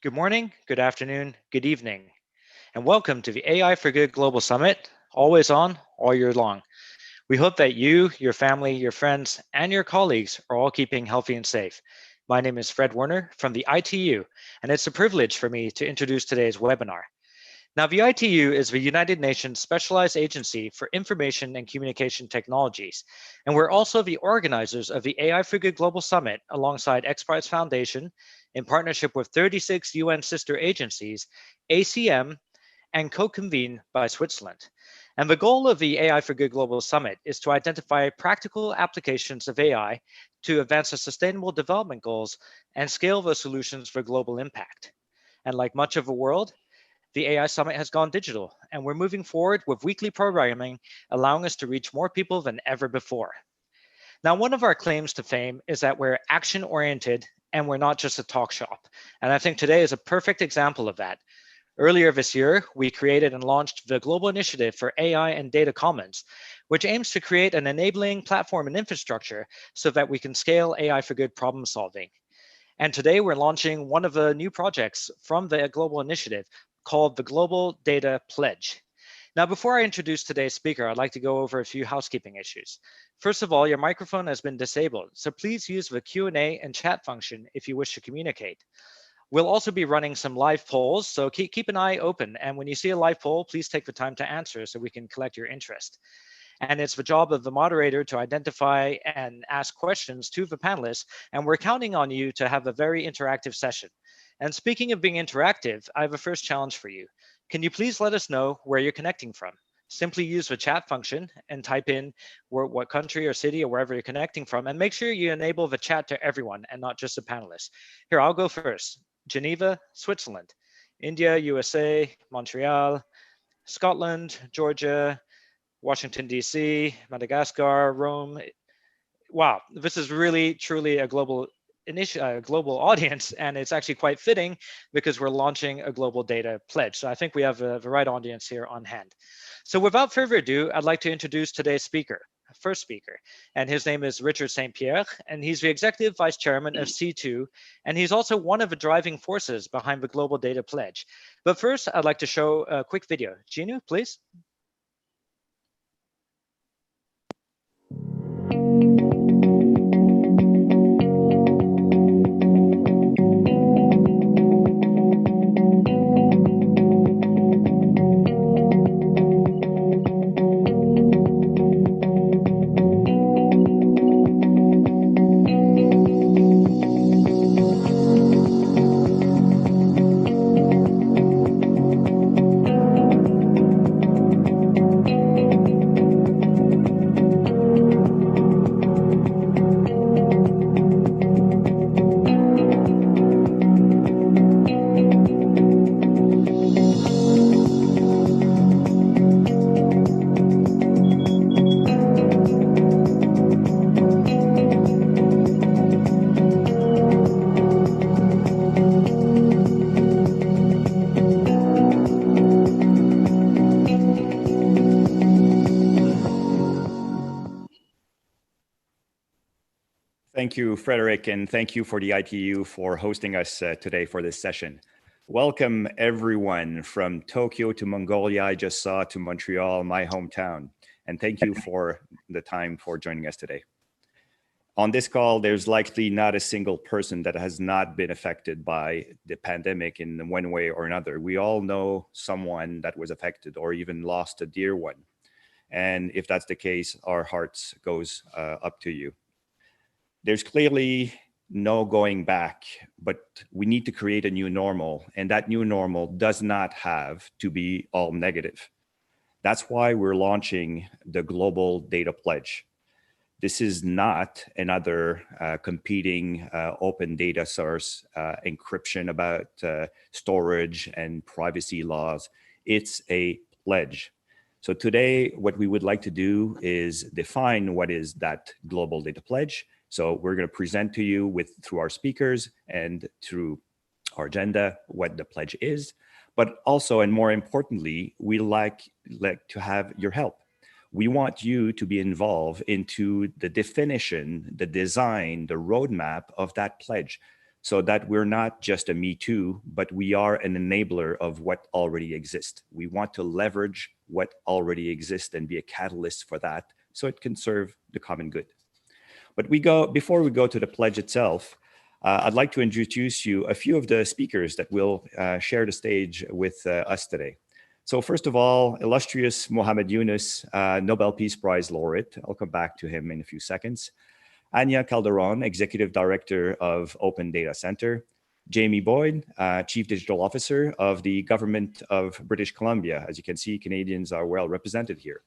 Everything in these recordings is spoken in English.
Good morning, good afternoon, good evening, and welcome to the AI for Good Global Summit, always on, all year long. We hope that you, your family, your friends, and your colleagues are all keeping healthy and safe. My name is Fred Werner from the ITU, and it's a privilege for me to introduce today's webinar. Now, the ITU is the United Nations Specialized Agency for Information and Communication Technologies, and we're also the organizers of the AI for Good Global Summit alongside XPRIZE Foundation in partnership with 36 UN sister agencies, ACM, and co-convened by Switzerland. And the goal of the AI for Good Global Summit is to identify practical applications of AI to advance the sustainable development goals and scale those solutions for global impact. And like much of the world, the AI Summit has gone digital, and we're moving forward with weekly programming, allowing us to reach more people than ever before. Now, one of our claims to fame is that we're action-oriented and we're not just a talk shop. And I think today is a perfect example of that. Earlier this year, we created and launched the Global Initiative for AI and Data Commons, which aims to create an enabling platform and infrastructure so that we can scale AI for good problem solving. And today we're launching one of the new projects from the Global Initiative called the Global Data Pledge. Now, before I introduce today's speaker, I'd like to go over a few housekeeping issues. First of all, your microphone has been disabled, so please use the Q&A and chat function if you wish to communicate. We'll also be running some live polls, so keep an eye open. And when you see a live poll, please take the time to answer so we can collect your interest. And it's the job of the moderator to identify and ask questions to the panelists. And we're counting on you to have a very interactive session. And speaking of being interactive, I have a first challenge for you. Can you please let us know where you're connecting from? Simply use the chat function and type in what country or city or wherever you're connecting from, and make sure you enable the chat to everyone and not just the panelists. Here, I'll go first. Geneva, Switzerland. India, USA, Montreal, Scotland, Georgia, Washington, D.C., Madagascar, Rome. Wow, this is really, truly a global global audience, and it's actually quite fitting because we're launching a global data pledge. So I think we have the right audience here on hand. So without further ado, I'd like to introduce today's speaker, first speaker, and his name is Richard St. Pierre, and he's the Executive Vice Chairman of C2, and he's also one of the driving forces behind the Global Data Pledge. But first, I'd like to show a quick video. Ginu, please. Thank you, Frederick, and thank you for the ITU for hosting us today for this session. Welcome, everyone from Tokyo to Mongolia, I just saw, to Montreal, my hometown. And thank you for the time for joining us today. On this call, there's likely not a single person that has not been affected by the pandemic in one way or another. We all know someone that was affected or even lost a dear one. And if that's the case, our hearts goes up to you. There's clearly no going back, but we need to create a new normal, and that new normal does not have to be all negative. That's why we're launching the Global Data Pledge. This is not another competing open data source encryption about storage and privacy laws. It's a pledge. So today, what we would like to do is define what is that Global Data Pledge. So we're going to present to you through our speakers and through our agenda what the pledge is, but also, and more importantly, we like to have your help. We want you to be involved into the definition, the design, the roadmap of that pledge. so that we're not just a me too, but we are an enabler of what already exists. We want to leverage what already exists and be a catalyst for that so it can serve the common good. But before we go to the pledge itself, I'd like to introduce you a few of the speakers that will share the stage with us today. So first of all, illustrious Muhammad Yunus, Nobel Peace Prize laureate. I'll come back to him in a few seconds. Anya Calderon, Executive Director of Open Data Center. Jamie Boyd, Chief Digital Officer of the Government of British Columbia. As you can see, Canadians are well represented here.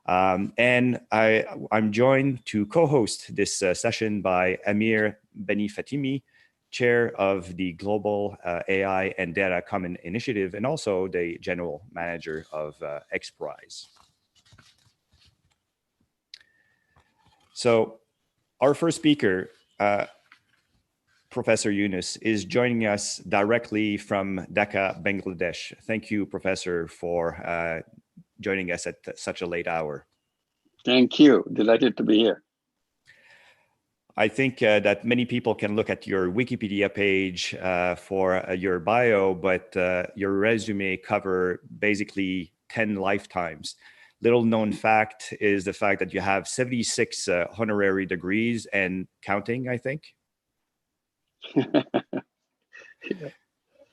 And I'm joined to co-host this session by Amir Banifatemi, Chair of the Global AI and Data Common Initiative, and also the General Manager of XPRIZE. So our first speaker, Professor Yunus, is joining us directly from Dhaka, Bangladesh. Thank you, Professor, for joining us at such a late hour. Thank you. Delighted to be here. I think that many people can look at your Wikipedia page for your bio, but your resume cover basically 10 lifetimes. Little known fact is the fact that you have 76 honorary degrees and counting, I think. Yeah.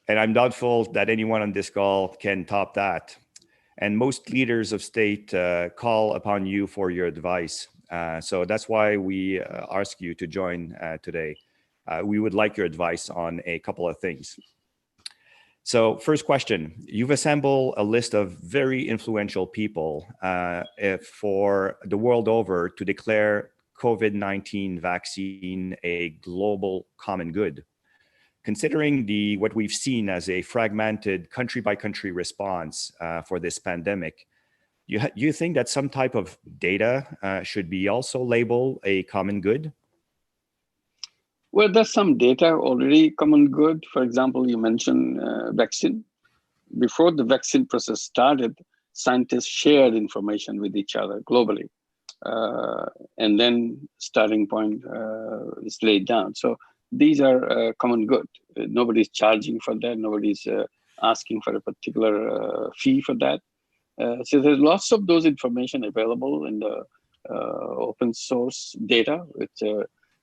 And I'm doubtful that anyone on this call can top that. And most leaders of state call upon you for your advice. So that's why we ask you to join today. We would like your advice on a couple of things. So first question, you've assembled a list of very influential people for the world over to declare COVID-19 vaccine a global common good. Considering what we've seen as a fragmented country by country response for this pandemic, you think that some type of data should be also labeled a common good? Well, there's some data already common good. For example, you mentioned vaccine. Before the vaccine process started, scientists shared information with each other globally. And then starting point is laid down. So these are common good. Nobody's charging for that. Nobody's asking for a particular fee for that. So there's lots of those information available in the open source data. It's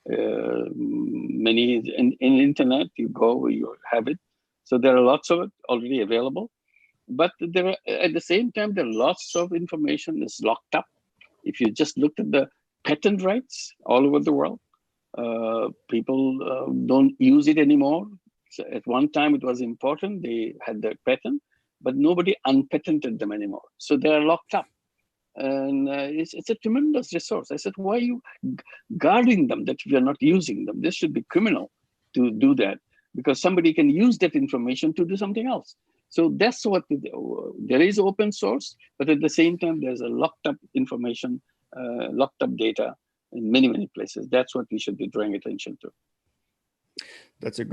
many in internet, you go, you have it. So there are lots of it already available. But there are, at the same time, there are lots of information that's locked up. If you just looked at the patent rights all over the world, people don't use it anymore. So at one time it was important, they had their patent, but nobody unpatented them anymore. So they are locked up. And it's a tremendous resource. I said, why are you guarding them that we are not using them? This should be criminal to do that, because somebody can use that information to do something else. So that's what there is open source, but at the same time, there's a locked up information, locked up data in many, many places. That's what we should be drawing attention to. That's a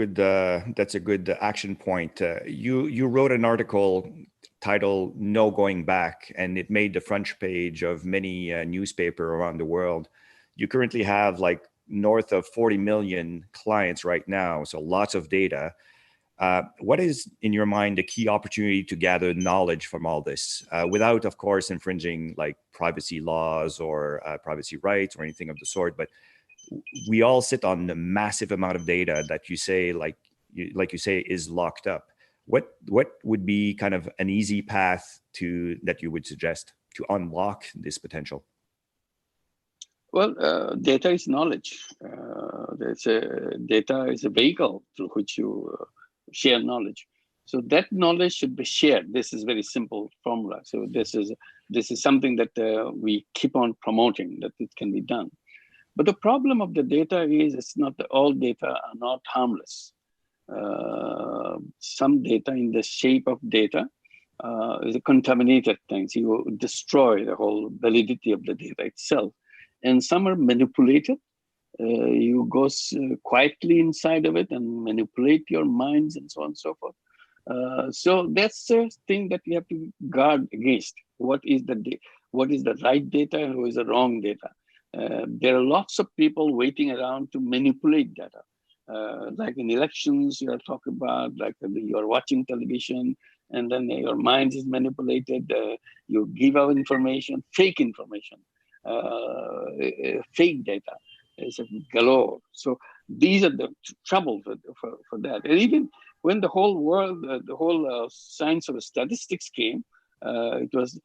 good action point. You wrote an article titled "No Going Back," and it made the front page of many newspaper around the world. You currently have like north of 40 million clients right now, so lots of data. What is, in your mind, the key opportunity to gather knowledge from all this without, of course, infringing like privacy laws or privacy rights or anything of the sort? But we all sit on a massive amount of data that you say, like you say, is locked up. What would be kind of an easy path that you would suggest to unlock this potential? Well, data is knowledge. Data is a vehicle through which you share knowledge. So that knowledge should be shared. This is very simple formula. So this is something that we keep on promoting, that it can be done. But the problem of the data is it's not that all data are not harmless. Some data in the shape of data is a contaminated things. You destroy the whole validity of the data itself. And some are manipulated. You go quietly inside of it and manipulate your minds and so on and so forth. So that's the thing that we have to guard against. What is the right data and what is the wrong data? There are lots of people waiting around to manipulate data. Like in elections, you are talking about, like you're watching television, and then your mind is manipulated. You give out information, fake information, fake data. It's a galore. So these are the trouble for that. And even when the whole world, the whole science of statistics came, it was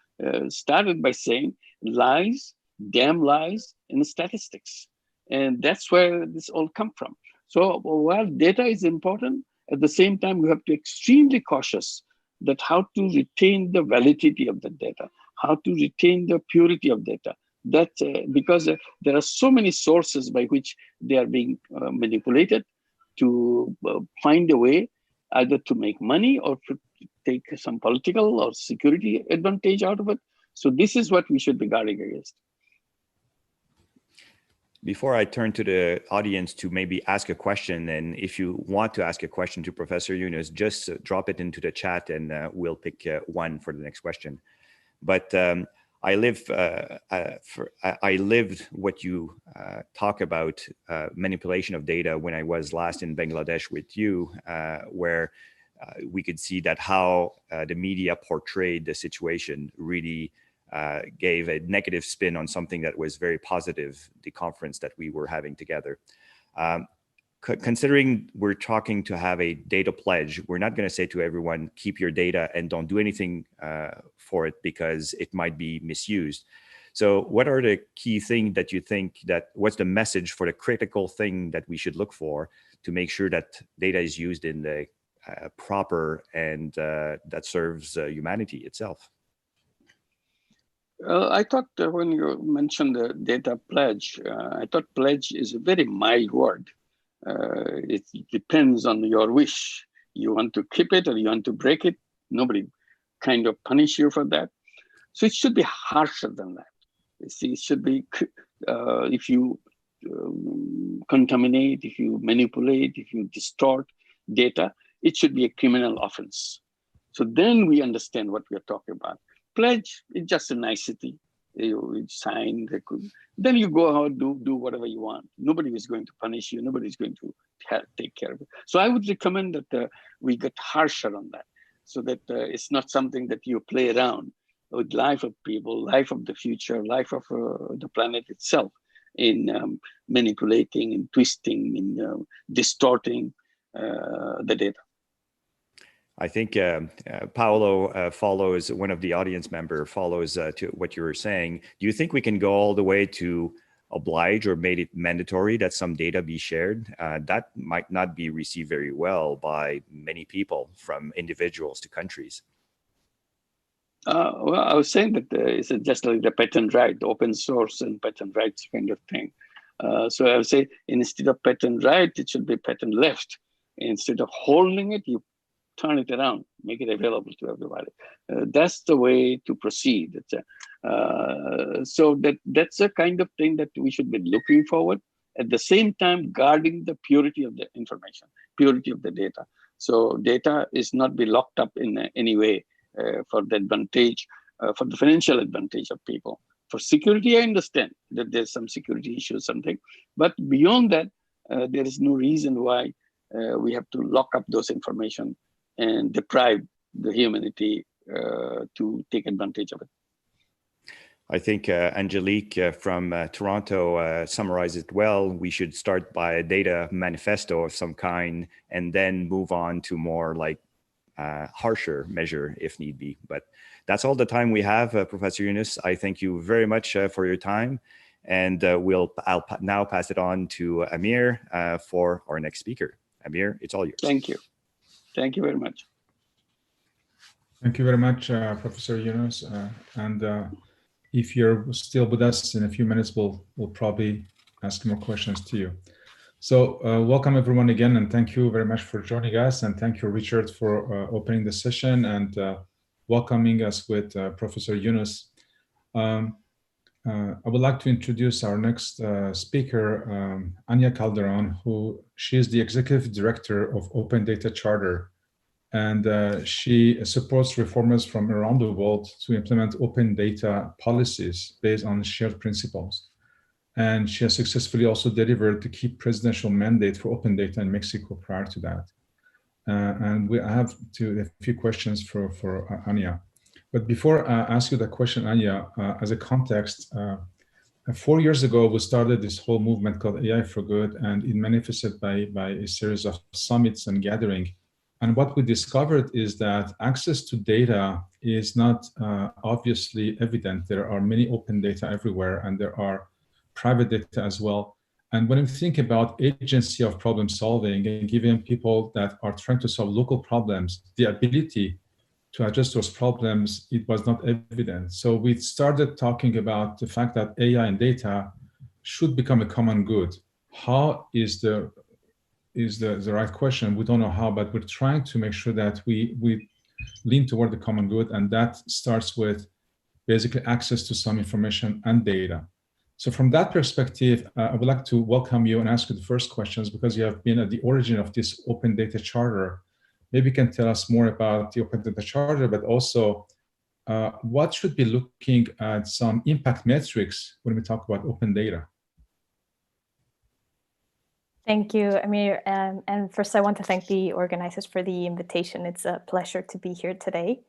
started by saying lies, damn lies, in statistics. And that's where this all come from. So while data is important, at the same time, we have to be extremely cautious that how to retain the validity of the data, how to retain the purity of data. That because there are so many sources by which they are being manipulated to find a way either to make money or to take some political or security advantage out of it. So this is what we should be guarding against. Before I turn to the audience to maybe ask a question, and if you want to ask a question to Professor Yunus, just drop it into the chat and we'll pick one for the next question. But I lived what you talk about, manipulation of data, when I was last in Bangladesh with you, where we could see that how the media portrayed the situation really gave a negative spin on something that was very positive, the conference that we were having together. Considering we're talking to have a data pledge, we're not going to say to everyone, keep your data and don't do anything for it because it might be misused. So what are the key things that you think that, what's the message for the critical thing that we should look for to make sure that data is used in the proper and that serves humanity itself? I thought when you mentioned the data pledge, I thought pledge is a very mild word. It depends on your wish. You want to keep it or you want to break it. Nobody kind of punish you for that. So it should be harsher than that. You see, it should be if you contaminate, if you manipulate, if you distort data, it should be a criminal offense. So then we understand what we are talking about. Pledge is just a nicety. You sign, then you go out, do whatever you want. Nobody is going to punish you. Nobody is going to take care of it. So I would recommend that we get harsher on that, so that it's not something that you play around with life of people, life of the future, life of the planet itself, in manipulating, in twisting, in distorting the data. I think Paolo follows, one of the audience member follows to what you were saying. Do you think we can go all the way to oblige or made it mandatory that some data be shared? That might not be received very well by many people, from individuals to countries. Well, I was saying that it's just like the patent right, the open source and patent rights kind of thing. So I would say instead of patent right, it should be patent left. Instead of holding it, you turn it around, make it available to everybody. That's the way to proceed. So that's the kind of thing that we should be looking forward. At the same time, guarding the purity of the information, purity of the data. So data is not be locked up in any way for the advantage, for the financial advantage of people. For security, I understand that there's some security issues, something, but beyond that, there is no reason why we have to lock up those information and deprive the humanity to take advantage of it. I think Angelique from Toronto summarized it well. We should start by a data manifesto of some kind and then move on to more like harsher measure if need be. But that's all the time we have, Professor Yunus. I thank you very much for your time. And I'll now pass it on to Amir for our next speaker. Amir, it's all yours. Thank you. Thank you very much. Thank you very much, Professor Yunus. If you're still with us in a few minutes, we'll probably ask more questions to you. So welcome everyone again, and thank you very much for joining us. And thank you, Richard, for opening the session and welcoming us with Professor Yunus. I would like to introduce our next speaker, Anya Calderon, she is the Executive Director of Open Data Charter, and she supports reformers from around the world to implement open data policies based on shared principles. And she has successfully also delivered the key presidential mandate for open data in Mexico prior to that. And I have a few questions for Anya. But before I ask you that question, Anya, as a context, 4 years ago, we started this whole movement called AI for Good, and it manifested by a series of summits and gatherings. And what we discovered is that access to data is not obviously evident. There are many open data everywhere, and there are private data as well. And when we think about agency of problem solving and giving people that are trying to solve local problems the ability to address those problems, it was not evident. So we started talking about the fact that AI and data should become a common good. How is the right question? We don't know how, but we're trying to make sure that we lean toward the common good, and that starts with basically access to some information and data. So from that perspective, I would like to welcome you and ask you the first questions, because you have been at the origin of this Open Data Charter. Maybe you can tell us more about the Open Data Charter, but also what should be looking at some impact metrics when we talk about open data. Thank you, Amir. And first, I want to thank the organizers for the invitation. It's a pleasure to be here today.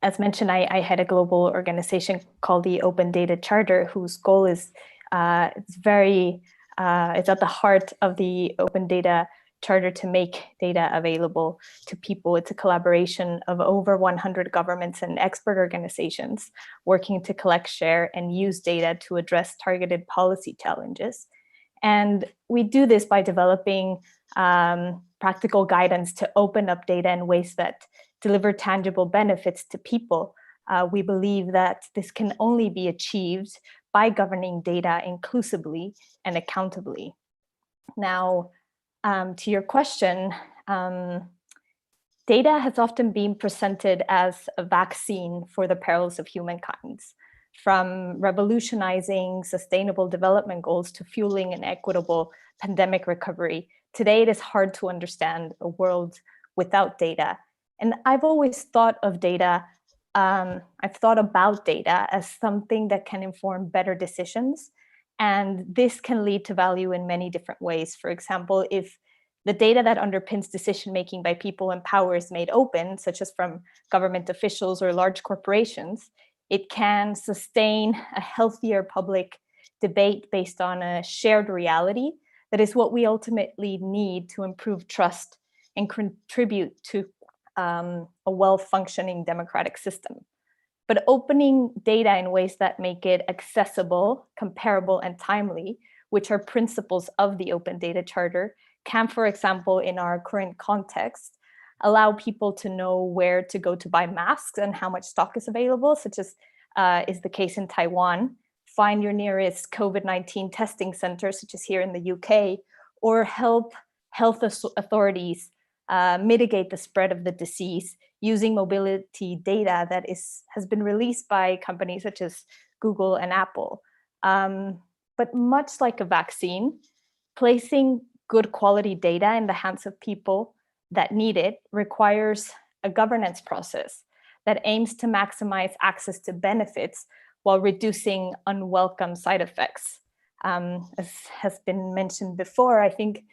As mentioned, I head a global organization called the Open Data Charter, whose goal is it's at the heart of the Open Data Charter to make data available to people. It's a collaboration of over 100 governments and expert organizations working to collect, share, and use data to address targeted policy challenges. And we do this by developing practical guidance to open up data in ways that deliver tangible benefits to people. We believe that this can only be achieved by governing data inclusively and accountably. Now, to your question, data has often been presented as a vaccine for the perils of humankind. From revolutionizing sustainable development goals to fueling an equitable pandemic recovery, today it is hard to understand a world without data. And I've always thought of data, I've thought about data as something that can inform better decisions. And this can lead to value in many different ways. For example, if the data that underpins decision-making by people in power is made open, such as from government officials or large corporations, it can sustain a healthier public debate based on a shared reality that is what we ultimately need to improve trust and contribute to a well-functioning democratic system. But opening data in ways that make it accessible, comparable, and timely, which are principles of the Open Data Charter, can, for example, in our current context, allow people to know where to go to buy masks and how much stock is available, such as is the case in Taiwan, find your nearest COVID-19 testing center, such as here in the UK, or help health authorities mitigate the spread of the disease using mobility data that has been released by companies such as Google and Apple. But much like a vaccine, placing good quality data in the hands of people that need it requires a governance process that aims to maximize access to benefits while reducing unwelcome side effects. As has been mentioned before, I think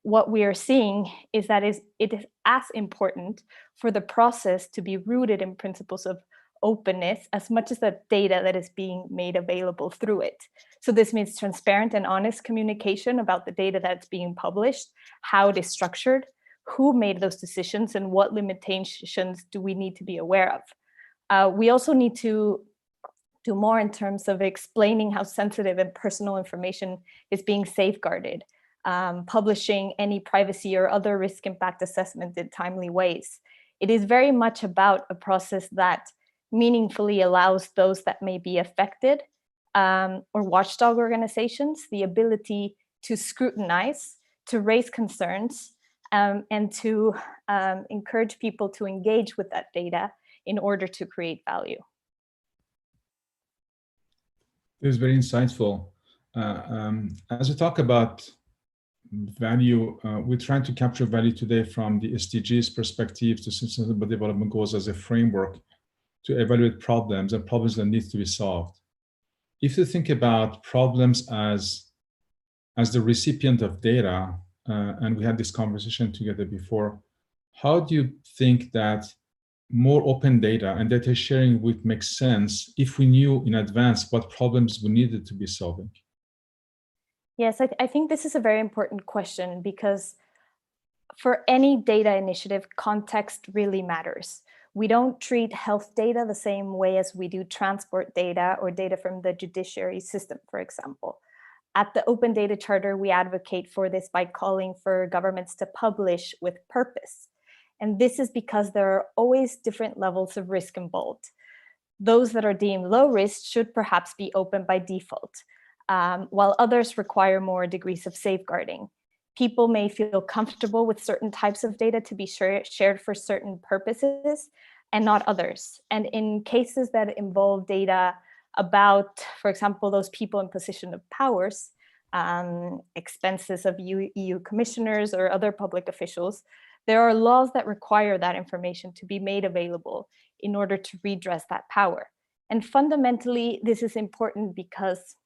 what we are seeing is that it is as important for the process to be rooted in principles of openness as much as the data that is being made available through it. So this means transparent and honest communication about the data that's being published, how it is structured, who made those decisions, and what limitations do we need to be aware of. We also need to do more in terms of explaining how sensitive and personal information is being safeguarded, publishing any privacy or other risk impact assessment in timely ways. It is very much about a process that meaningfully allows those that may be affected or watchdog organizations the ability to scrutinize, to raise concerns, and to encourage people to engage with that data in order to create value. It was very insightful. As we talk about value, we're trying to capture value today from the SDGs perspective to Sustainable Development Goals as a framework to evaluate problems and problems that need to be solved. if you think about problems as the recipient of data, and we had this conversation together before, how do you think that more open data and data sharing would make sense if we knew in advance what problems we needed to be solving? Yes, I think this is a very important question, because for any data initiative, context really matters. We don't treat health data the same way as we do transport data or data from the judiciary system, for example. At the Open Data Charter, we advocate for this by calling for governments to publish with purpose. And this is because there are always different levels of risk involved. Those that are deemed low risk should perhaps be open by default, while others require more degrees of safeguarding. People may feel comfortable with certain types of data to be shared for certain purposes and not others. And in cases that involve data about, for example, those people in position of powers, expenses of EU commissioners or other public officials, there are laws that require that information to be made available in order to redress that power. And fundamentally, this is important because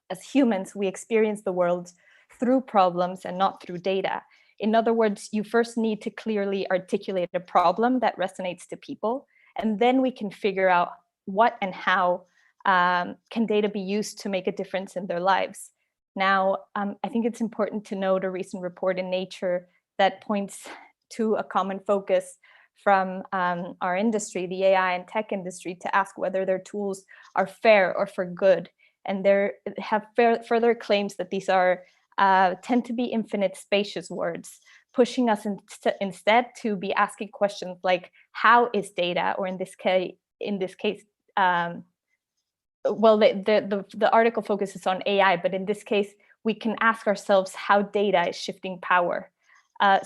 as humans, we experience the world through problems and not through data. In other words, you first need to clearly articulate a problem that resonates to people, and then we can figure out what and how can data be used to make a difference in their lives. Now, I think it's important to note a recent report in Nature that points to a common focus from our industry, the AI and tech industry, to ask whether their tools are fair or for good. And there have further claims that these are tend to be infinite spacious words, pushing us instead to be asking questions like, how is data, or in this case, well, the article focuses on AI, but in this case, we can ask ourselves how data is shifting power.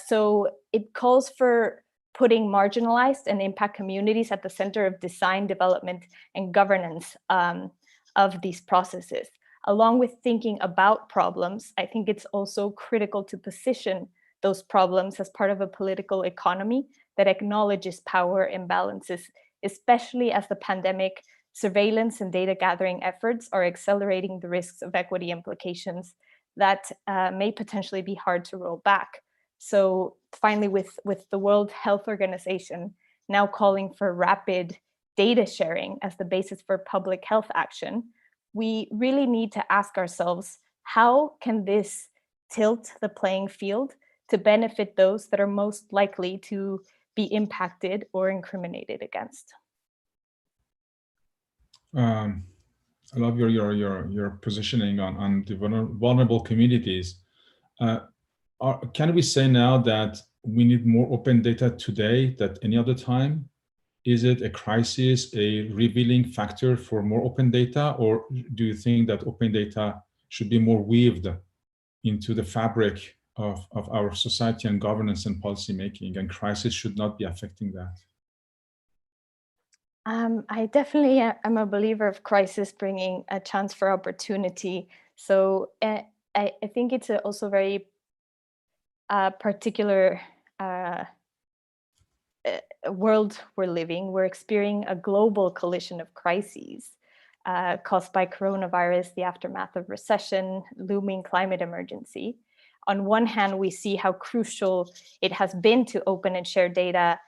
So it calls for putting marginalized and impact communities at the center of design, development, and governance of these processes. Along with thinking about problems, I think it's also critical to position those problems as part of a political economy that acknowledges power imbalances, especially as the pandemic, surveillance, and data gathering efforts are accelerating the risks of equity implications that may potentially be hard to roll back. So finally, with the World Health Organization now calling for rapid data sharing as the basis for public health action, we really need to ask ourselves, how can this tilt the playing field to benefit those that are most likely to be impacted or incriminated against? I love your positioning on the vulnerable communities. Can we say now that we need more open data today than any other time? Is it a crisis, a revealing factor for more open data, or do you think that open data should be more weaved into the fabric of our society and governance and policy making, and crisis should not be affecting that? I definitely am a believer of crisis bringing a chance for opportunity. So I think it's also very particular world we're living. We're experiencing a global collision of crises caused by coronavirus, the aftermath of recession, looming climate emergency. On one hand, we see how crucial it has been to open and share data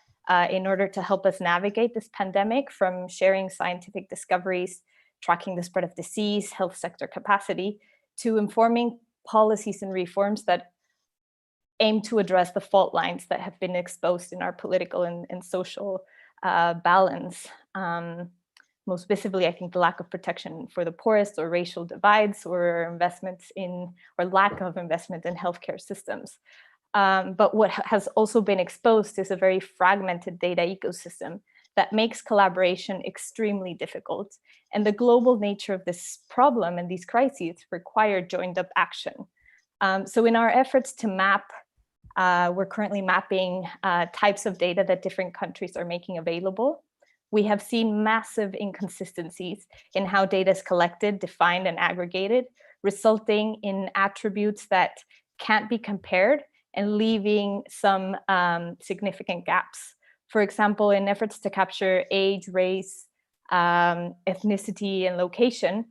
in order to help us navigate this pandemic, from sharing scientific discoveries, tracking the spread of disease, health sector capacity, to informing policies and reforms that aim to address the fault lines that have been exposed in our political and social balance. Most visibly, I think the lack of protection for the poorest, or racial divides, or investments in, or lack of investment in healthcare systems. But what has also been exposed is a very fragmented data ecosystem that makes collaboration extremely difficult. And the global nature of this problem and these crises require joined up action. So in our efforts to map, we're currently mapping types of data that different countries are making available. We have seen massive inconsistencies in how data is collected, defined, and aggregated, resulting in attributes that can't be compared and leaving some significant gaps. For example, in efforts to capture age, race, ethnicity, and location,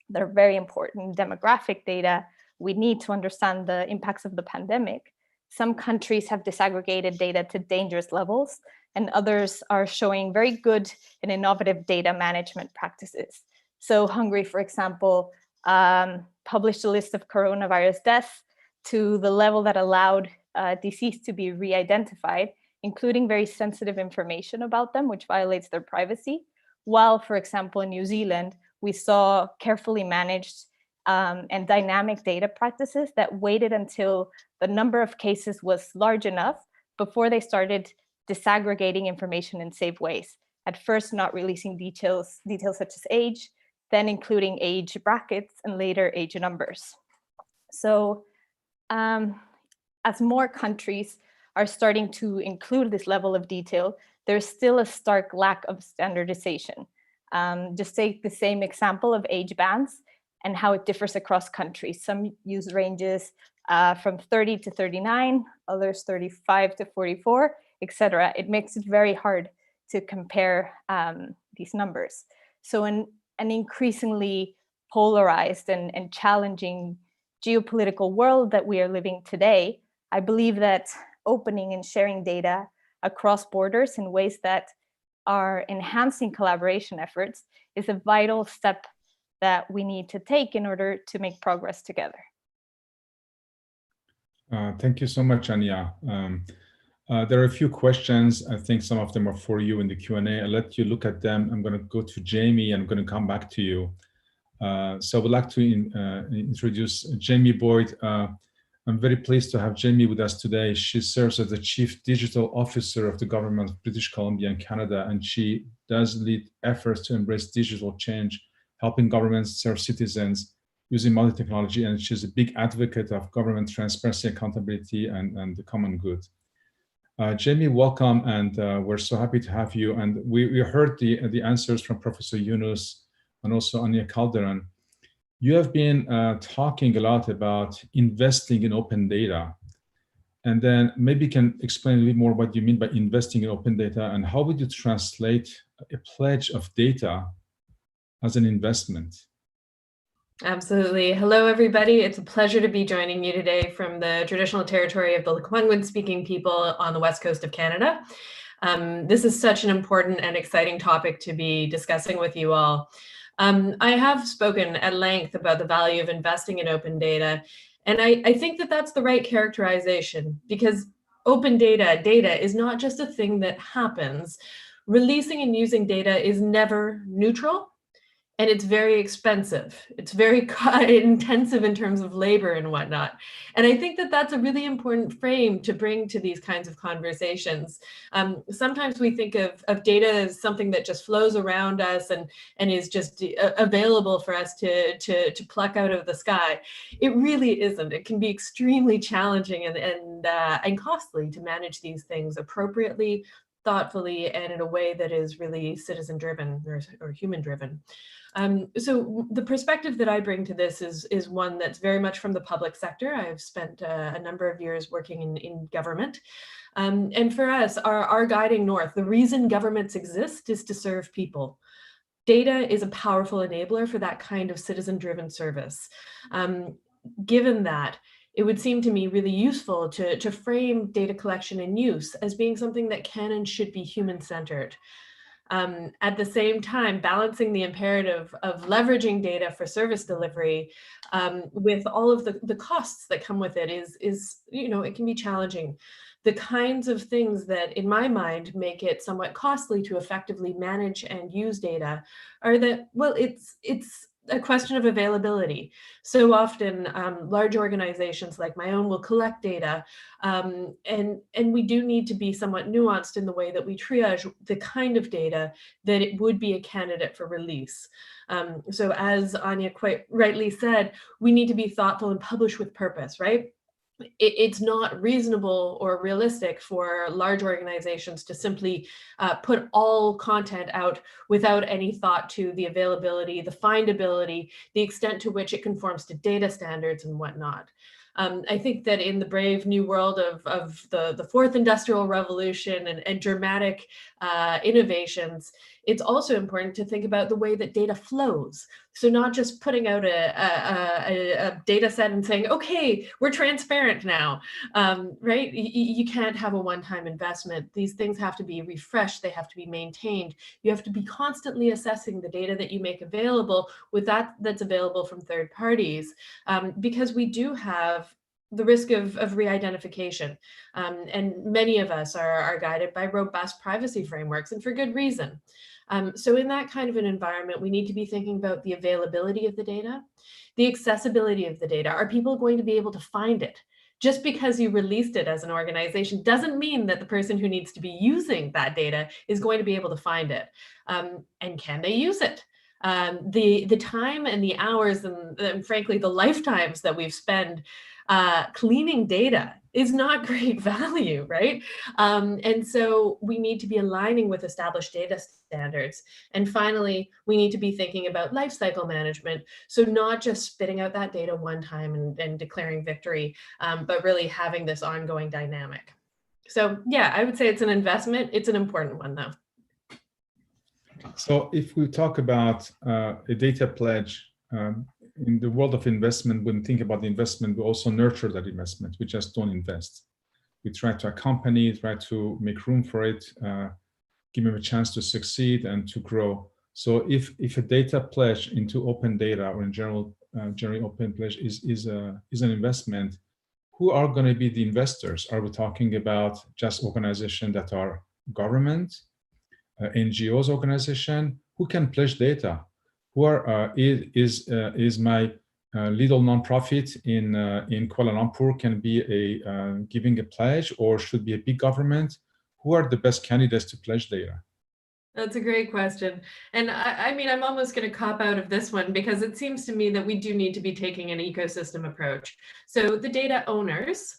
that are very important, demographic data, we need to understand the impacts of the pandemic. Some countries have disaggregated data to dangerous levels, and others are showing very good and innovative data management practices. So Hungary, for example, published a list of coronavirus deaths to the level that allowed deceased to be re-identified, including very sensitive information about them, which violates their privacy. While, for example, in New Zealand, we saw carefully managed and dynamic data practices that waited until the number of cases was large enough before they started disaggregating information in safe ways. At first, not releasing details such as age, then including age brackets, and later age numbers. So as more countries are starting to include this level of detail, there's still a stark lack of standardization. Just take the same example of age bands and how it differs across countries. Some use ranges from 30 to 39, others 35 to 44, etc. It makes it very hard to compare these numbers. So in an increasingly polarized and challenging geopolitical world that we are living today, I believe that opening and sharing data across borders in ways that are enhancing collaboration efforts is a vital step that we need to take in order to make progress together. Thank you so much, Anya. There are a few questions. I think some of them are for you in the Q&A. I'll let you look at them. I'm going to go to Jamie, and I'm going to come back to you. So I would like to introduce Jamie Boyd. I'm very pleased to have Jamie with us today. She serves as the Chief Digital Officer of the Government of British Columbia and Canada, and she does lead efforts to embrace digital change, helping governments serve citizens using modern technology, and she's a big advocate of government transparency, accountability, and the common good. Jamie, welcome, and we're so happy to have you. And we heard the answers from Professor Yunus and also Anya Calderon. You have been talking a lot about investing in open data. And then maybe you can explain a little bit more what you mean by investing in open data, and how would you translate a pledge of data as an investment? Absolutely. Hello, everybody. It's a pleasure to be joining you today from the traditional territory of the Lekwungen-speaking people on the west coast of Canada. This is such an important and exciting topic to be discussing with you all. I have spoken at length about the value of investing in open data, and I think that that's the right characterization, because open data is not just a thing that happens. Releasing and using data is never neutral. And it's very expensive. It's very intensive in terms of labor and whatnot. And I think that that's a really important frame to bring to these kinds of conversations. Sometimes we think of data as something that just flows around us and is just available for us to pluck out of the sky. It really isn't. It can be extremely challenging and costly to manage these things appropriately, thoughtfully, and in a way that is really citizen-driven or human-driven. So the perspective that I bring to this is one that's very much from the public sector. I've spent a number of years working in government. And for us, our guiding north, the reason governments exist is to serve people. Data is a powerful enabler for that kind of citizen-driven service. Given that, it would seem to me really useful to frame data collection and use as being something that can and should be human-centered. At the same time, balancing the imperative of leveraging data for service delivery with all of the costs that come with it is, it can be challenging. The kinds of things that, in my mind, make it somewhat costly to effectively manage and use data are that, well, it's a question of availability. So often, large organizations like my own will collect data, and we do need to be somewhat nuanced in the way that we triage the kind of data that it would be a candidate for release. So as Anya quite rightly said, we need to be thoughtful and publish with purpose, right? It's not reasonable or realistic for large organizations to simply put all content out without any thought to the availability, the findability, the extent to which it conforms to data standards and whatnot. I think that in the brave new world of the fourth industrial revolution and dramatic innovations, it's also important to think about the way that data flows. So not just putting out a data set and saying, okay, we're transparent now, right? You can't have a one-time investment. These things have to be refreshed. They have to be maintained. You have to be constantly assessing the data that you make available with that's available from third parties, because we do have the risk of re-identification. And many of us are guided by robust privacy frameworks, and for good reason. So in that kind of an environment, we need to be thinking about the availability of the data, the accessibility of the data. Are people going to be able to find it? Just because you released it as an organization doesn't mean that the person who needs to be using that data is going to be able to find it. And can they use it? The time and the hours and frankly, the lifetimes that we've spent cleaning data is not great value, right? And so we need to be aligning with established data standards. And finally, we need to be thinking about lifecycle management. So not just spitting out that data one time and declaring victory, but really having this ongoing dynamic. So yeah, I would say it's an investment. It's an important one though. So if we talk about a data pledge, in the world of investment, when we think about the investment, we also nurture that investment. We just don't invest. We try to accompany, try to make room for it, give them a chance to succeed and to grow. So if a data pledge into open data or in general open pledge is an investment, who are going to be the investors? Are we talking about just organizations that are government, NGOs organization? Who can pledge data? Who are is my little nonprofit in Kuala Lumpur can be giving a pledge, or should be a big government? Who are the best candidates to pledge data? That's a great question. And I mean, I'm almost going to cop out of this one because it seems to me that we do need to be taking an ecosystem approach. So the data owners,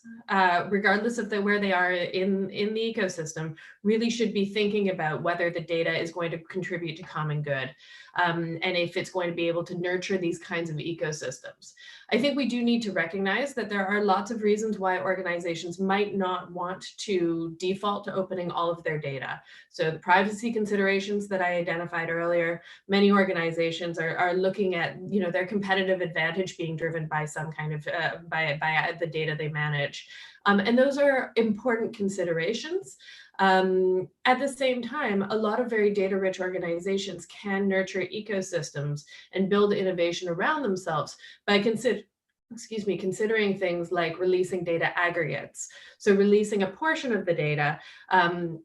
regardless of where they are in the ecosystem, really should be thinking about whether the data is going to contribute to common good, and if it's going to be able to nurture these kinds of ecosystems. I think we do need to recognize that there are lots of reasons why organizations might not want to default to opening all of their data. So the privacy considerations that I identified earlier, many organizations are looking at, you know, their competitive advantage being driven by some kind of, by the data they manage. And those are important considerations. At the same time, a lot of very data-rich organizations can nurture ecosystems and build innovation around themselves by considering things like releasing data aggregates. So releasing a portion of the data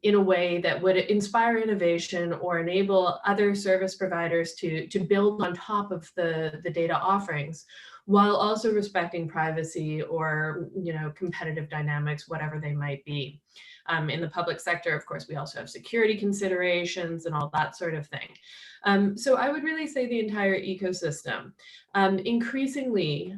in a way that would inspire innovation or enable other service providers to build on top of the data offerings, while also respecting privacy or, you know, competitive dynamics, whatever they might be. In the public sector, of course, we also have security considerations and all that sort of thing. So I would really say the entire ecosystem. Increasingly,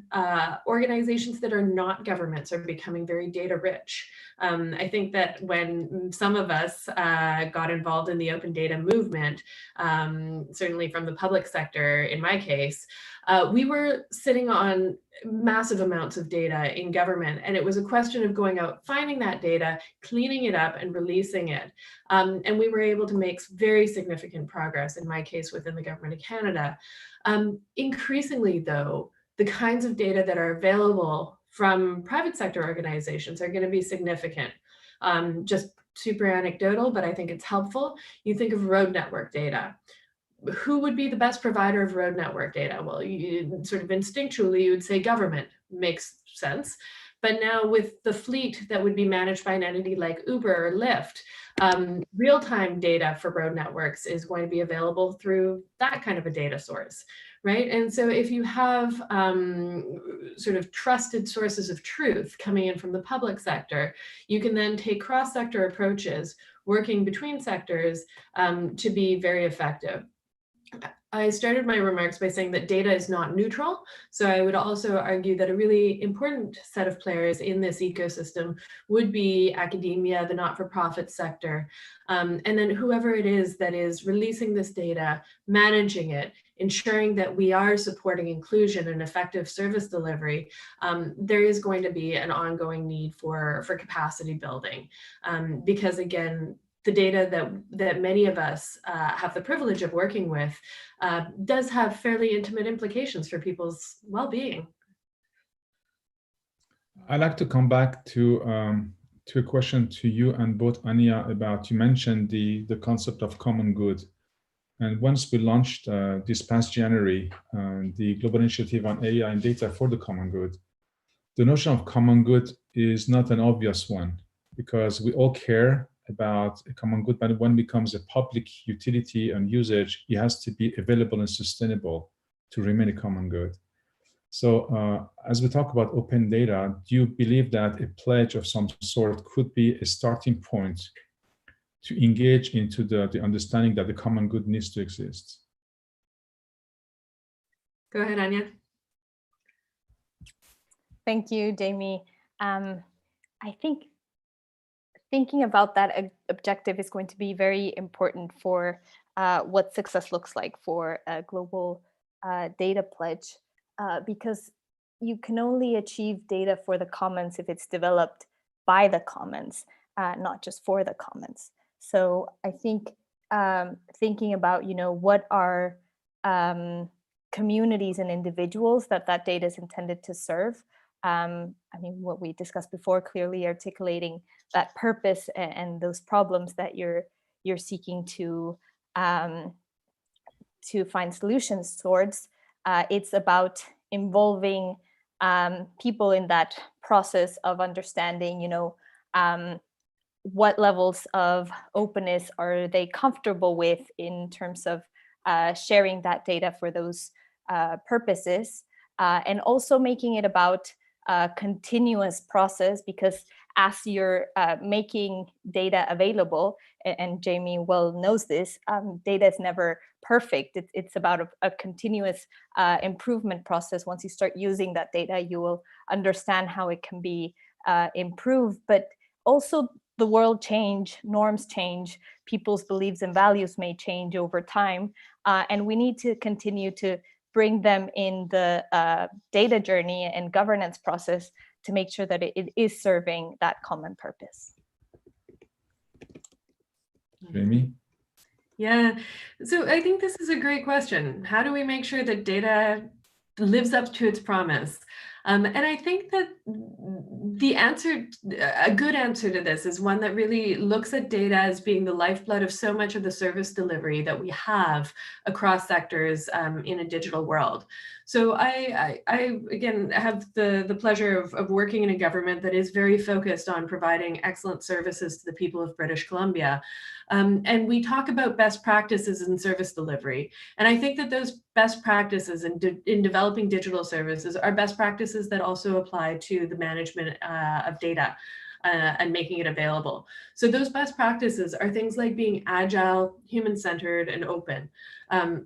organizations that are not governments are becoming very data rich. I think that when some of us got involved in the open data movement, certainly from the public sector, in my case, we were sitting on massive amounts of data in government, and it was a question of going out, finding that data, cleaning it up and releasing it. And we were able to make very significant progress, in my case, within the Government of Canada. Increasingly though, the kinds of data that are available from private sector organizations are going to be significant. Just super anecdotal, but I think it's helpful. You think of road network data. Who would be the best provider of road network data? Well, you sort of instinctually, you would say government. Makes sense. But now with the fleet that would be managed by an entity like Uber or Lyft, real-time data for road networks is going to be available through that kind of a data source, right? And so if you have sort of trusted sources of truth coming in from the public sector, you can then take cross-sector approaches working between sectors to be very effective. I started my remarks by saying that data is not neutral. So I would also argue that a really important set of players in this ecosystem would be academia, the not-for-profit sector, and then whoever it is that is releasing this data, managing it, ensuring that we are supporting inclusion and effective service delivery. There is going to be an ongoing need for capacity building because, again, the data that many of us have the privilege of working with does have fairly intimate implications for people's well-being. I'd like to come back to a question to you and both Anya about, you mentioned the concept of common good. And once we launched this past January, the Global Initiative on AI and Data for the Common Good, the notion of common good is not an obvious one, because we all care about a common good, but when it becomes a public utility and usage, it has to be available and sustainable to remain a common good. So as we talk about open data, do you believe that a pledge of some sort could be a starting point to engage into the understanding that the common good needs to exist? Go ahead, Anya. Thank you, Jamie. I think thinking about that objective is going to be very important for what success looks like for a global data pledge, because you can only achieve data for the commons if it's developed by the commons, not just for the commons. So I think thinking about, what are communities and individuals that data is intended to serve. I mean, what we discussed before, clearly articulating that purpose and those problems that you're seeking to find solutions towards. It's about involving people in that process of understanding, what levels of openness are they comfortable with in terms of sharing that data for those purposes, and also making it about a continuous process, because as you're making data available, and Jamie well knows this, data is never perfect. It's about a continuous improvement process. Once you start using that data, you will understand how it can be improved, but also the world change, norms change, people's beliefs and values may change over time, and we need to continue to bring them in the data journey and governance process to make sure that it is serving that common purpose. Jamie? Yeah, so I think this is a great question. How do we make sure that data lives up to its promise? And I think that the answer, a good answer to this, is one that really looks at data as being the lifeblood of so much of the service delivery that we have across sectors in a digital world. So I again have the pleasure of working in a government that is very focused on providing excellent services to the people of British Columbia. And we talk about best practices in service delivery. And I think that those best practices in developing digital services are best practices that also apply to the management of data and making it available. So those best practices are things like being agile, human-centered, and open.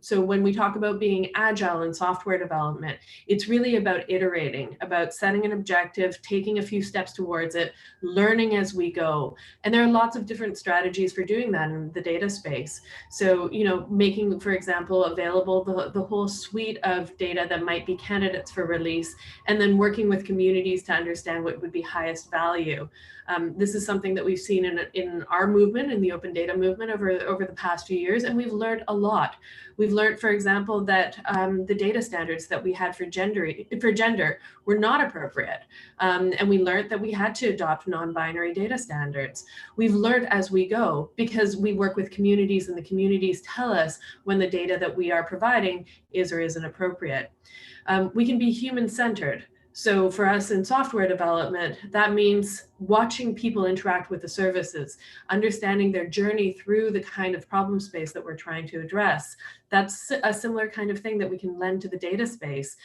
So when we talk about being agile in software development, it's really about iterating, about setting an objective, taking a few steps towards it, learning as we go. And there are lots of different strategies for doing that in the data space. So, making, for example, available the whole suite of data that might be candidates for release, and then working with communities to understand what would be highest value. This is something that we've seen in our movement, in the open data movement over the past few years, and we've learned a lot. We've learned, for example, that the data standards that we had for gender were not appropriate. And we learned that we had to adopt non-binary data standards. We've learned as we go, because we work with communities, and the communities tell us when the data that we are providing is or isn't appropriate. We can be human-centered. So for us in software development, that means watching people interact with the services, understanding their journey through the kind of problem space that we're trying to address. That's a similar kind of thing that we can lend to the data space,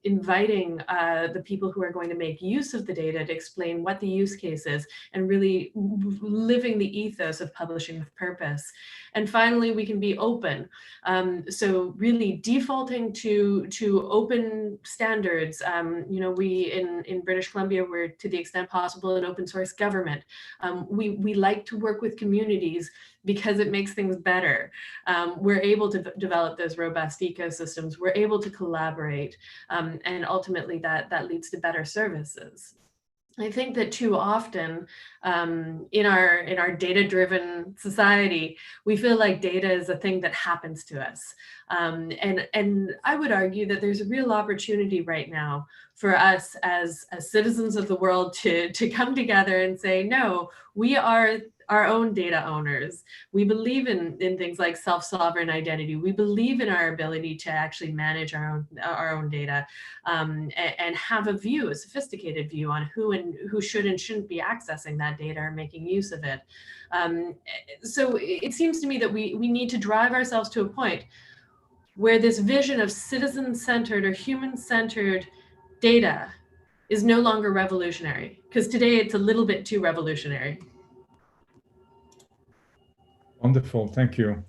inviting the people who are going to make use of the data to explain what the use case is, and really living the ethos of publishing with purpose. And finally, we can be open. So really defaulting to open standards. We in British Columbia, we're, to the extent possible, an open source government. We like to work with communities because it makes things better. We're able to develop those robust ecosystems. We're able to collaborate, and ultimately that leads to better services. I think that too often in our data-driven society, we feel like data is a thing that happens to us. And I would argue that there's a real opportunity right now for us as citizens of the world to come together and say, no, we are our own data owners. We believe in things like self-sovereign identity. We believe in our ability to actually manage our own data and have a view, a sophisticated view on who should and shouldn't be accessing that data or making use of it. So it seems to me that we need to drive ourselves to a point where this vision of citizen-centered or human-centered data is no longer revolutionary, because today it's a little bit too revolutionary. Wonderful, thank you.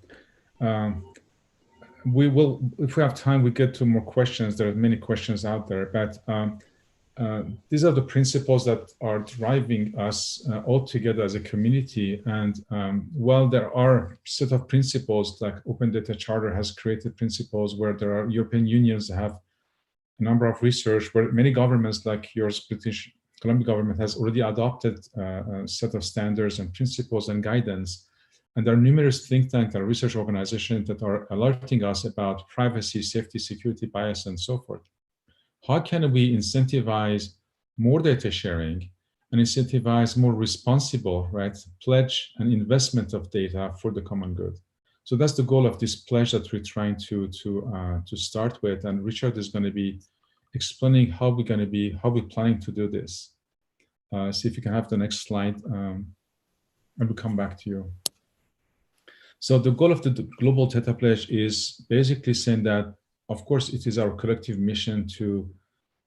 We will, if we have time, we get to more questions. There are many questions out there, but these are the principles that are driving us all together as a community. And while there are a set of principles, like Open Data Charter has created principles where there are European unions have a number of research, where many governments like yours, British Columbia government, has already adopted a set of standards and principles and guidance. And there are numerous think tanks and research organizations that are alerting us about privacy, safety, security, bias, and so forth. How can we incentivize more data sharing and incentivize more responsible, right, pledge and investment of data for the common good? So that's the goal of this pledge that we're trying to start with. And Richard is going to be explaining how we're planning to do this. See if you can have the next slide, and we'll come back to you. So the goal of the Global Data Pledge is basically saying that, of course, it is our collective mission to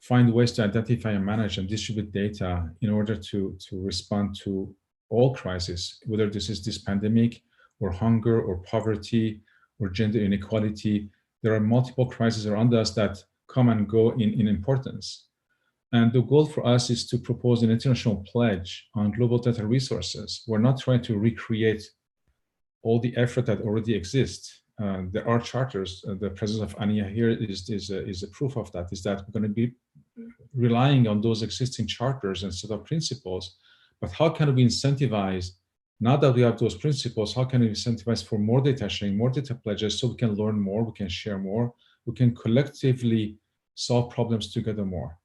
find ways to identify and manage and distribute data in order to respond to all crises, whether this is this pandemic or hunger or poverty or gender inequality. There are multiple crises around us that come and go in importance. And the goal for us is to propose an international pledge on global data resources. We're not trying to recreate all the effort that already exists. There are charters. The presence of Ania here is a proof of that, is that we're going to be relying on those existing charters and set of principles. But how can we incentivize, now that we have those principles, how can we incentivize for more data sharing, more data pledges, so we can learn more, we can share more, we can collectively solve problems together more.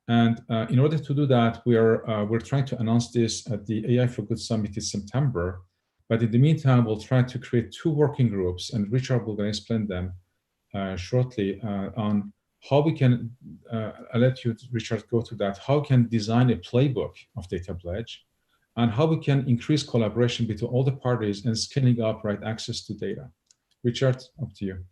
And in order to do that, we're trying to announce this at the AI for Good Summit in September. But in the meantime, we'll try to create 2 working groups, and Richard will explain them shortly on how we can, I'll let you, Richard, go to that, how we can design a playbook of data pledge, and how we can increase collaboration between all the parties and scaling up right access to data. Richard, up to you.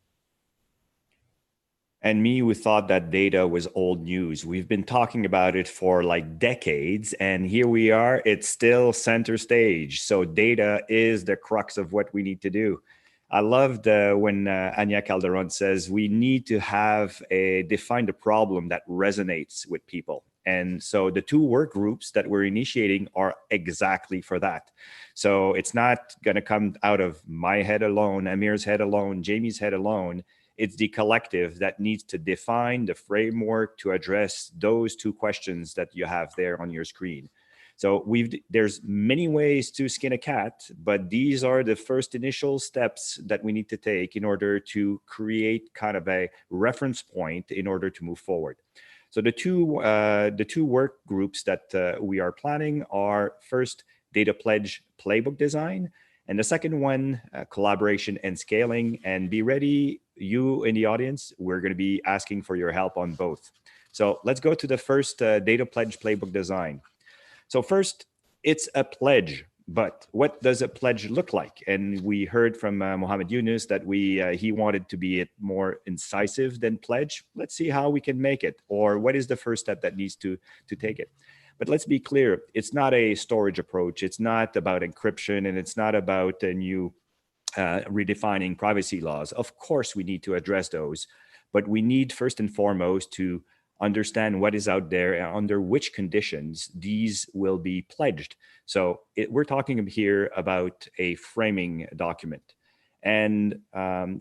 And me, who thought that data was old news. We've been talking about it for like decades, and here we are, it's still center stage. So data is the crux of what we need to do. I loved when Anya Calderon says we need to have define the problem that resonates with people. And so the 2 work groups that we're initiating are exactly for that. So it's not going to come out of my head alone, Amir's head alone, Jamie's head alone. It's the collective that needs to define the framework to address those 2 questions that you have there on your screen. So there's many ways to skin a cat, but these are the first initial steps that we need to take in order to create kind of a reference point in order to move forward. So the two work groups that we are planning are, first, data pledge playbook design, and the second one, collaboration and scaling. And be ready, you in the audience, we're going to be asking for your help on both. So let's go to the first data pledge playbook design. So first, it's a pledge, but what does a pledge look like? And we heard from Muhammad Yunus that he wanted to be more incisive than pledge. Let's see how we can make it, or what is the first step that needs to take it. But let's be clear, it's not a storage approach. It's not about encryption, and it's not about a new redefining privacy laws. Of course, we need to address those, but we need first and foremost to understand what is out there and under which conditions these will be pledged. So we're talking here about a framing document. And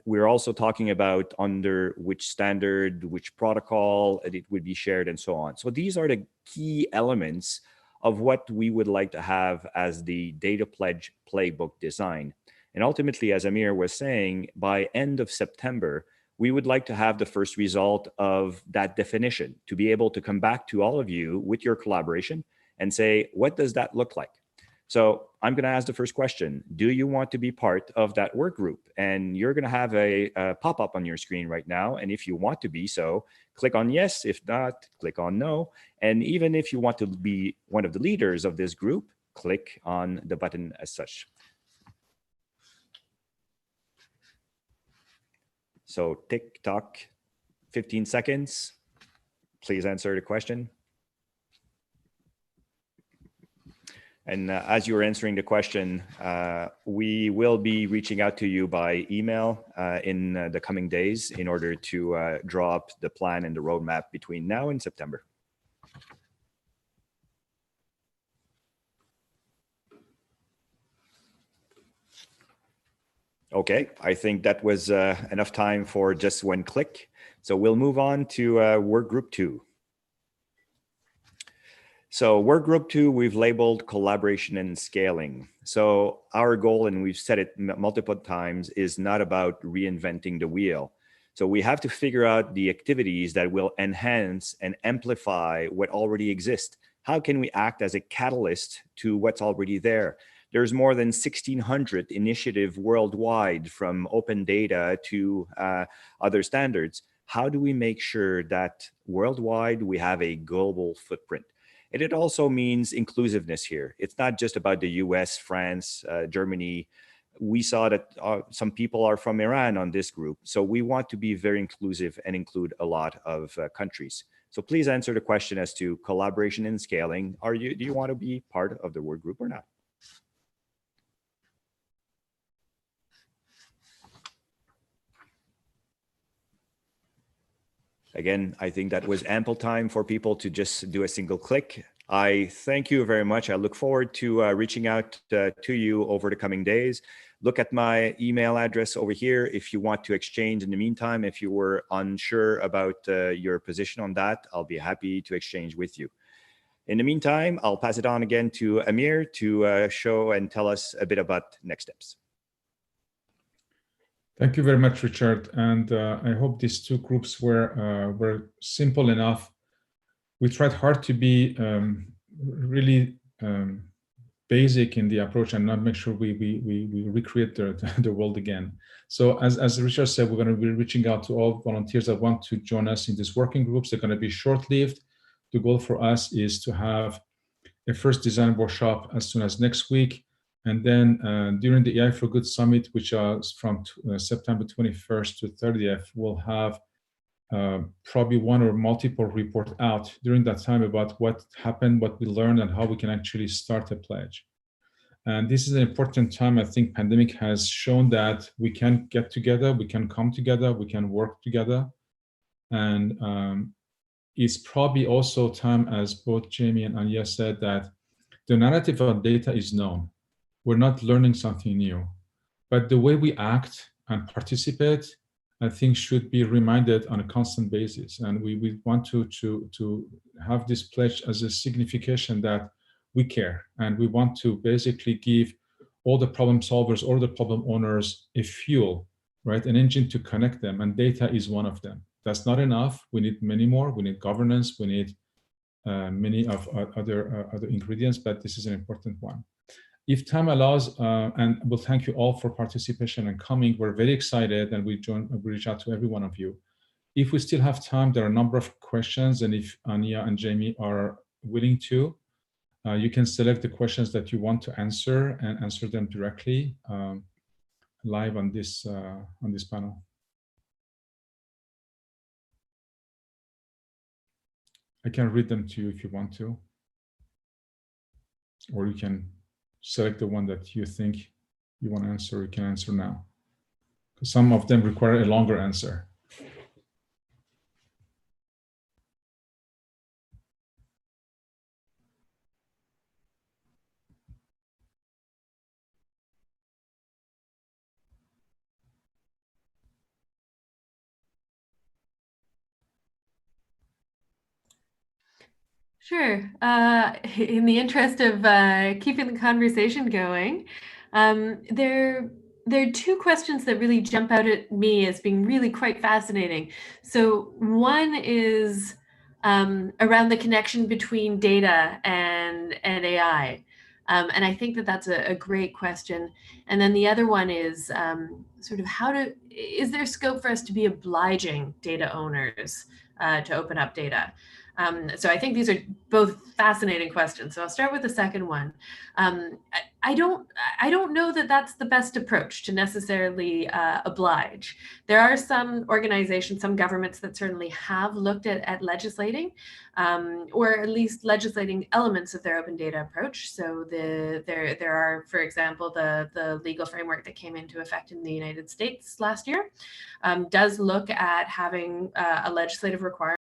we're also talking about under which standard, which protocol it would be shared, and so on. So these are the key elements of what we would like to have as the data pledge playbook design. And ultimately, as Amir was saying, by end of September, we would like to have the first result of that definition, to be able to come back to all of you with your collaboration and say, what does that look like? So I'm going to ask the first question. Do you want to be part of that work group? And you're going to have a pop-up on your screen right now. And if you want to be so, click on yes. If not, click on no. And even if you want to be one of the leaders of this group, click on the button as such. So tick tock, 15 seconds. Please answer the question. And as you're answering the question, we will be reaching out to you by email in the coming days in order to draw up the plan and the roadmap between now and September. Okay, I think that was enough time for just one click. So we'll move on to work group 2. So work group 2, we've labeled collaboration and scaling. So our goal, and we've said it multiple times, is not about reinventing the wheel. So we have to figure out the activities that will enhance and amplify what already exists. How can we act as a catalyst to what's already there? There's more than 1,600 initiatives worldwide, from open data to other standards. How do we make sure that worldwide we have a global footprint? And it also means inclusiveness here. It's not just about the US, France, Germany. We saw that some people are from Iran on this group. So we want to be very inclusive and include a lot of countries. So please answer the question as to collaboration and scaling. Do you want to be part of the work group or not? Again, I think that was ample time for people to just do a single click. I thank you very much. I look forward to reaching out to you over the coming days. Look at my email address over here if you want to exchange in the meantime. If you were unsure about your position on that, I'll be happy to exchange with you. In the meantime, I'll pass it on again to Amir to show and tell us a bit about next steps. Thank you very much, Richard. And I hope these two groups were simple enough. We tried hard to be really basic in the approach and not make sure we recreate the world again. So as Richard said, we're going to be reaching out to all volunteers that want to join us in these working groups. They're going to be short-lived. The goal for us is to have a first design workshop as soon as next week. And then during the AI for Good Summit, which is from September 21st to 30th, we'll have probably one or multiple reports out during that time about what happened, what we learned, and how we can actually start a pledge. And this is an important time. I think pandemic has shown that we can get together, we can come together, we can work together. And it's probably also time, as both Jamie and Anya said, that the narrative of data is known. We're not learning something new, but the way we act and participate, I think, should be reminded on a constant basis. And we want to have this pledge as a signification that we care, and we want to basically give all the problem solvers or the problem owners a fuel, right? An engine to connect them, and data is one of them. That's not enough. We need many more. We need governance. We need many of other ingredients, but this is an important one. If time allows, and we'll thank you all for participation and coming. We're very excited, and we reach out to every one of you. If we still have time, there are a number of questions, and if Anya and Jamie are willing to, you can select the questions that you want to answer and answer them directly live on this panel. I can read them to you if you want to, or you can select the one that you think you want to answer. You can answer now, because some of them require a longer answer. Sure. In the interest of keeping the conversation going, there are two questions that really jump out at me as being really quite fascinating. So one is around the connection between data and AI. And I think that that's a great question. And then the other one is sort of is there scope for us to be obliging data owners to open up data? So I think these are both fascinating questions. So I'll start with the second one. I don't know that that's the best approach to necessarily oblige. There are some organizations, some governments that certainly have looked at legislating, or at least legislating elements of their open data approach. So there are, for example, the legal framework that came into effect in the United States last year does look at having a legislative requirement